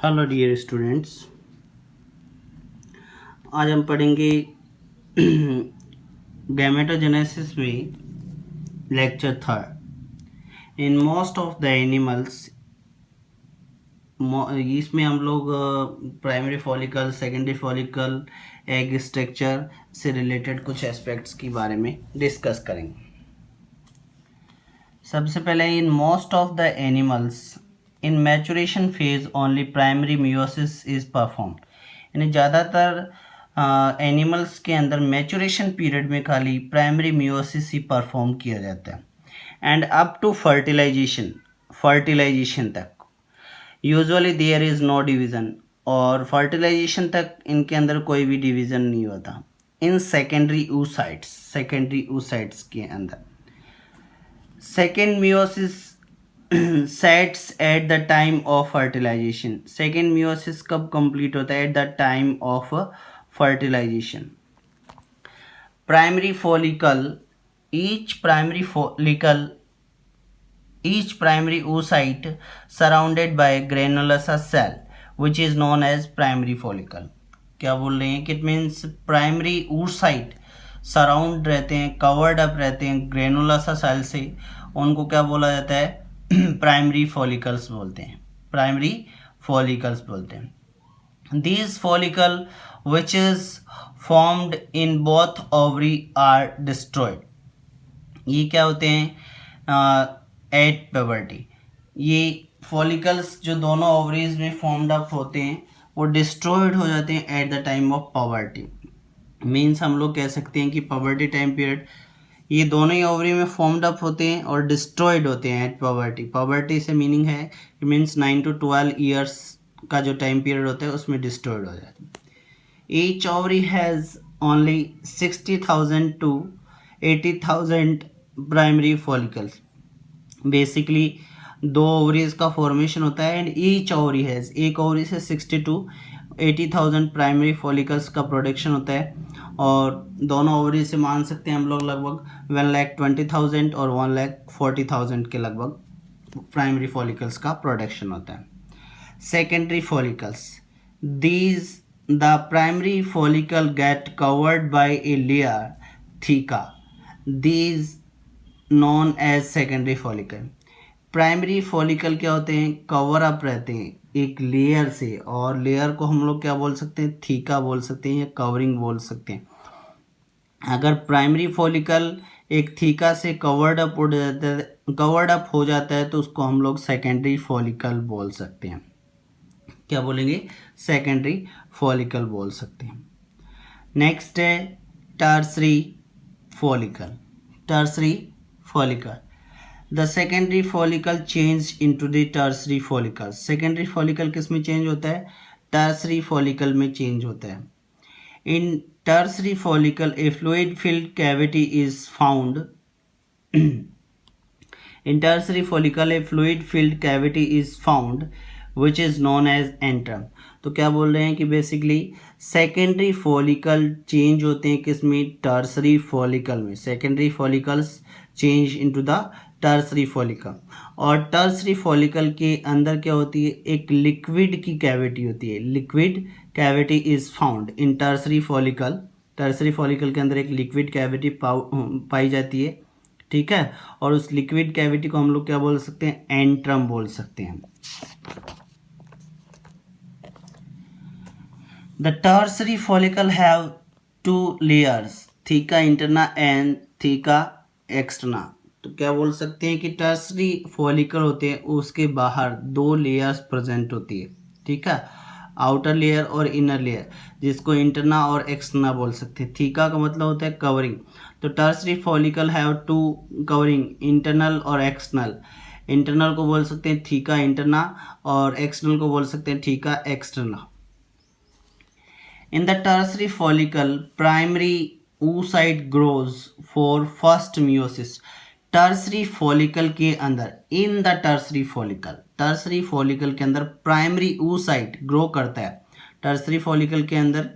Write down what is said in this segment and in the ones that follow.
Hello dear students, आज हम पढ़ेंगे गैमेटोजेनेसिस में lecture third. In most of the animals, इसमें हम लोग primary follicle, secondary follicle, egg structure से रिलेटेड कुछ एस्पेक्ट्स के बारे में डिस्कस करेंगे। सबसे पहले, in most of the animals in maturation phase only primary meiosis is performed. यानी ज़्यादातर एनिमल्स के अंदर मैचुरेशन पीरियड में खाली प्राइमरी मियोसिस ही परफॉर्म किया जाता है एंड अप टू फर्टिलाइजेशन तक usually there is no division, और फर्टिलाइजेशन तक इनके अंदर कोई भी डिवीज़न नहीं होता। इन सेकेंडरी oocytes के अंदर second meiosis sets at the time of fertilization. Second meiosis कब कंप्लीट होता है? At the time of fertilization. Primary follicle, each primary oocyte surrounded by granulous cell which is known as primary follicle। क्या बोल रहे हैं कि it means primary oocyte surround रहते हैं, कवर्ड अप रहते हैं ग्रेनुलसा सेल से, उनको क्या बोला जाता है? प्राइमरी फॉलिकल्स बोलते हैं। These follicle which is formed in both ovary are destroyed। ये क्या होते हैं? At puberty. ये फॉलिकल्स जो दोनों ओवरीज में फॉर्म्ड अप होते हैं वो डिस्ट्रॉयड हो जाते हैं eight the time of poverty. Means हम लोग कह सकते हैं कि पवर्टी टाइम पीरियड ये दोनों ही ओवरी में फॉर्म्ड अप होते हैं और डिस्ट्रॉयड होते हैं एट पवर्टी। पवर्टी से मीनिंग है कि मीन्स 9 to 12 ईयर्स का जो टाइम पीरियड होता है उसमें डिस्ट्रॉयड हो जाते हैं। Each ovary has only 60,000 to 80,000 primary follicles. Basically दो ओवरीज का फॉर्मेशन होता है एंड ईच ओवरी हैज़, एक ओवरी से 60 to 80,000 प्राइमरी फॉलिकल्स का प्रोडक्शन होता है, और दोनों ओवरी से मान सकते हैं हम लोग लगभग 1,20,000 और 1,40,000 के लगभग प्राइमरी फॉलिकल्स का प्रोडक्शन होता है। Secondary follicles, these the primary follicle get covered by a layer theca, these known as secondary follicle. Primary follicle क्या होते हैं? कवर अप रहते हैं एक लेयर से, और लेयर को हम लोग क्या बोल सकते हैं? थीका बोल सकते हैं या कवरिंग बोल सकते हैं। अगर प्राइमरी फॉलिकल एक थीका से कवर्ड अप हो जाता है तो उसको हम लोग सेकेंडरी फॉलिकल बोल सकते हैं। क्या बोलेंगे? सेकेंडरी फॉलिकल बोल सकते हैं। नेक्स्ट है tertiary follicle. The secondary follicle change into the tertiary follicle। Secondary follicle किस में चेंज होता है? टर्सरी फॉलिकल में चेंज होता है। In tertiary follicle a fluid filled cavity is found in tertiary follicle a fluid filled cavity is found which is known as antrum। तो क्या बोल रहे हैं कि बेसिकली सेकेंडरी फॉलिकल चेंज होते हैं किस में? टर्सरी फॉलिकल में। Secondary follicles change into the tertiary follicle, और टर्सरी फॉलिकल के अंदर क्या होती है? एक लिक्विड की कैविटी होती है। Liquid cavity is found in tertiary follicle. Tertiary follicle के अंदर एक लिक्विड कैविटी पाई जाती है, ठीक है, और उस लिक्विड कैविटी को हम लोग क्या बोल सकते हैं? एंट्रम बोल सकते हैं। The tertiary follicle have two layers, theca interna and theca externa। तो क्या बोल सकते हैं कि टर्सरी फॉलिकल होते हैं उसके बाहर दो लेयर्स प्रेजेंट होती है, ठीक है, आउटर लेयर और इनर लेयर, जिसको इंटरना और एक्सटर्ना बोल सकते हैं। थीका का मतलब होता है कवरिंग। तो tertiary follicle have two covering, internal और एक्सटर्नल। इंटरनल को बोल सकते हैं थीका इंटरना और एक्सटर्नल को बोल सकते हैं theca externa. In the tertiary follicle, primary oocyte grows for first meiosis। Tertiary follicle के अंदर, इन द टर्सरी फॉलिकल के अंदर प्राइमरी oocyte ग्रो करता है। टर्सरी फॉलिकल के अंदर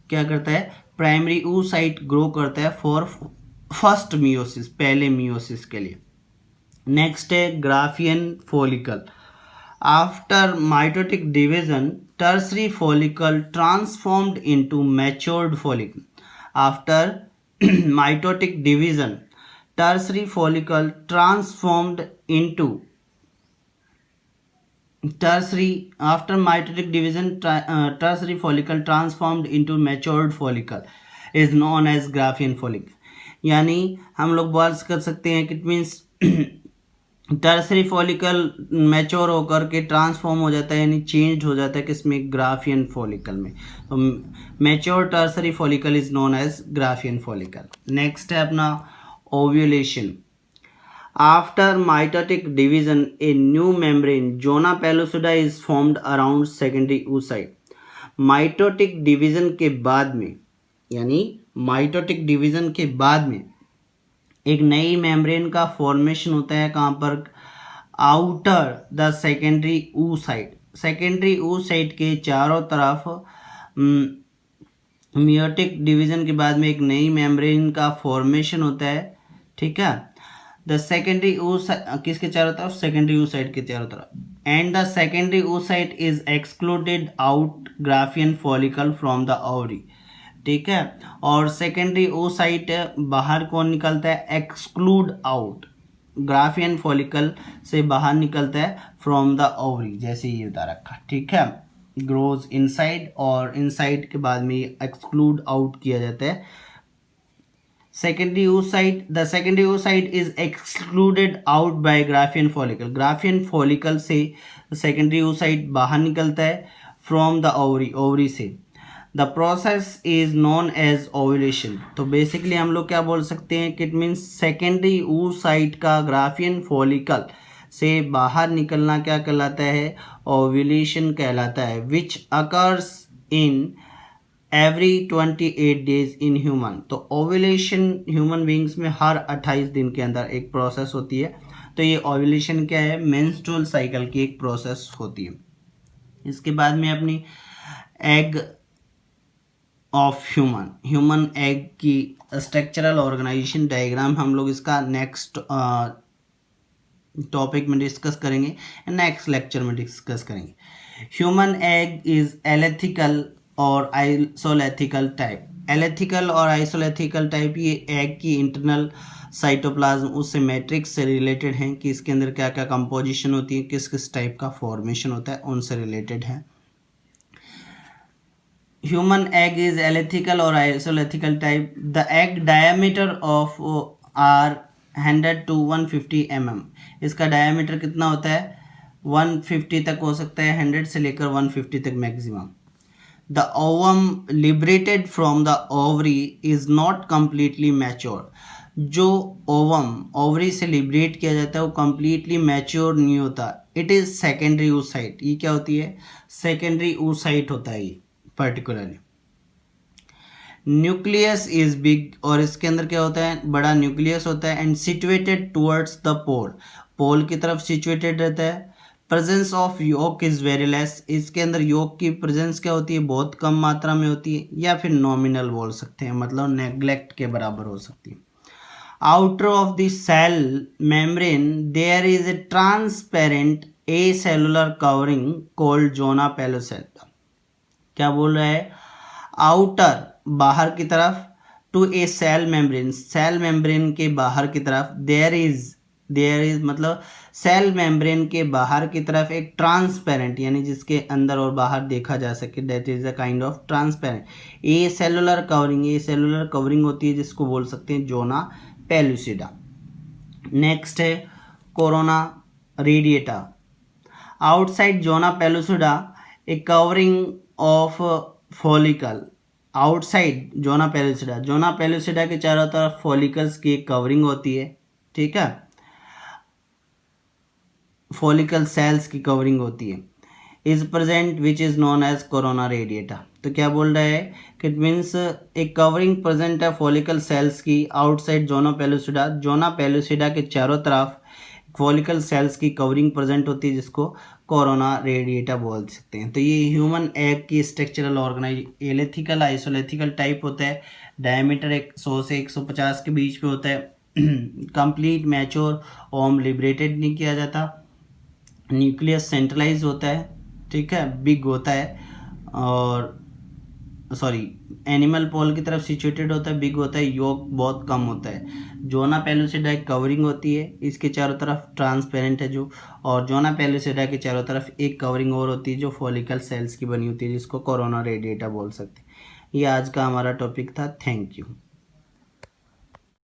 क्या करता है? प्राइमरी oocyte ग्रो करता है फॉर फर्स्ट मियोसिस, पहले मियोसिस के लिए। नेक्स्ट है Graafian follicle. After mitotic division tertiary follicle transformed into matured follicle. After mitotic division tertiary follicle transformed into after mitotic division tertiary follicle transformed into matured follicle is known as Graafian follicle. यानी हम लोग बात कर सकते हैं कि it means tertiary follicle mature होकर के ट्रांसफॉर्म हो जाता है यानी चेंज हो जाता है किसमें ग्राफियन फॉलिकल में. तो mature tertiary follicle is known as Graafian follicle. Next है अपना ovulation. After mitotic division, a new membrane, zona pellucida, is formed around secondary oocyte. Mitotic division के बाद में यानी mitotic division के बाद में एक नई मेम्ब्रेन का फॉर्मेशन होता है. कहाँ पर? Outer the secondary oocyte. Secondary oocyte के चारों तरफ मियोटिक डिवीजन के बाद में एक नई मेम्ब्रेन का फॉर्मेशन होता है. ठीक है. द सेकेंडरी किसके चारों तरफ? सेकेंडरी oocyte के चारों तरफ. And the secondary oocyte is excluded out Graafian follicle from the ovary. ठीक है. और सेकेंडरी oocyte बाहर कौन निकलता है? एक्सक्लूड आउट ग्राफियन फॉलिकल से बाहर निकलता है फ्रॉम द ओवरी, जैसे ये बता रखा. ठीक है. ग्रोज इनसाइड और इनसाइड के बाद में एक्सक्लूड आउट किया जाता है. secondary oocyte, the secondary oocyte is excluded out by Graafian follicle. Graafian follicle से secondary oocyte बाहर निकलता है from the ovary, ovary से. The process is known as ovulation. तो basically हम लोग क्या बोल सकते हैं कि it means secondary oocyte का Graafian follicle से बाहर निकलना क्या कहलाता है? ovulation कहलाता है, which occurs in every 28 days in human. तो ओव्यूलेशन ह्यूमन बींग्स में हर 28 दिन के अंदर एक प्रोसेस होती है. तो ये ओव्यूलेशन क्या है? मेंस्ट्रुअल साइकिल की एक प्रोसेस होती है. इसके बाद में अपनी एग ऑफ ह्यूमन एग की स्ट्रक्चरल ऑर्गेनाइजेशन डायग्राम हम लोग इसका नेक्स्ट टॉपिक में डिस्कस करेंगे, नेक्स्ट लेक्चर में डिस्कस करेंगे. ह्यूमन एग इज एलेथिकल और आइसोलेथिकल टाइप. एलेथिकल और आइसोलेथिकल टाइप ये एग की इंटरनल साइटोप्लाज्म उससे मैट्रिक्स से रिलेटेड हैं कि इसके अंदर क्या क्या कंपोजिशन होती है, किस किस टाइप का फॉर्मेशन होता है, उनसे रिलेटेड है. ह्यूमन एग इज एलेथिकल और isolecithal type. The egg diameter of are 100 to 150 mm. इसका डायमीटर कितना होता है? 150 तक हो सकता है, 100 से लेकर 150 तक maximum. The ovum liberated from the ovary is not completely mature. जो ओवम ओवरी से लिबरेट किया जाता है वो completely mature नहीं होता. It is secondary oocyte. ये क्या होती है? Secondary oocyte होता है ये particularly. न्यूक्लियस इज बिग और इसके अंदर क्या होता है? बड़ा न्यूक्लियस होता है. And situated towards the pole, pole की तरफ सिचुएटेड रहता है. Presence of yolk is very less. इसके अंदर योक की प्रेजेंस क्या होती है? बहुत कम मात्रा में होती है, या फिर नॉमिनल बोल सकते हैं, मतलब नेग्लेक्ट के बराबर हो सकती है. Outer of the cell membrane there is a transparent A cellular covering called zona pellucida. क्या बोल रहा है? आउटर बाहर की तरफ, to a cell membrane, cell membrane के बाहर की तरफ, देयर इज मतलब सेल मेम्ब्रेन के बाहर की तरफ एक ट्रांसपेरेंट यानी जिसके अंदर और बाहर देखा जा सके, that is a kind of transparent A cellular covering. ये सेलुलर कवरिंग होती है जिसको बोल सकते हैं जोना पेलुसिडा. नेक्स्ट है corona radiata. Outside zona pellucida a covering of follicle. Outside zona pellucida, zona pellucida के चारों तरफ फॉलिकल्स की एक कवरिंग होती है. ठीक है. फॉलिकल सेल्स की कवरिंग होती है. Is present which is known as corona radiata. तो क्या बोल रहा है कि इट मीन्स एक कवरिंग प्रेजेंट है फॉलिकल सेल्स की outside zona pellucida. Zona pellucida के चारों तरफ फॉलिकल सेल्स की कवरिंग प्रेजेंट होती है जिसको कोरोना रेडिएटा बोल सकते हैं. तो ये ह्यूमन एग की स्ट्रक्चरल ऑर्गेनाइजेशन एलेथिकल आइसोलेथिकल टाइप होता है. डायमीटर 100 से 150 के बीच में होता है. कंप्लीट मैच्योर ओम लिबरेटेड नहीं किया जाता. न्यूक्लियस सेंट्रलाइज होता है, ठीक है, बिग होता है, और सॉरी एनिमल पोल की तरफ सिचुएटेड होता है, बिग होता है, योग बहुत कम होता है। जोना पेलुसिडा एक कवरिंग होती है, इसके चारों तरफ ट्रांसपेरेंट है जो, और जोना पेलुसिडा के चारों तरफ एक कवरिंग और होती है जो फॉलिकल सेल्स की बनी होती है, जिसको कोरोना रेडिएटा बोल सकते हैं। ये आज का हमारा टॉपिक था। Thank you.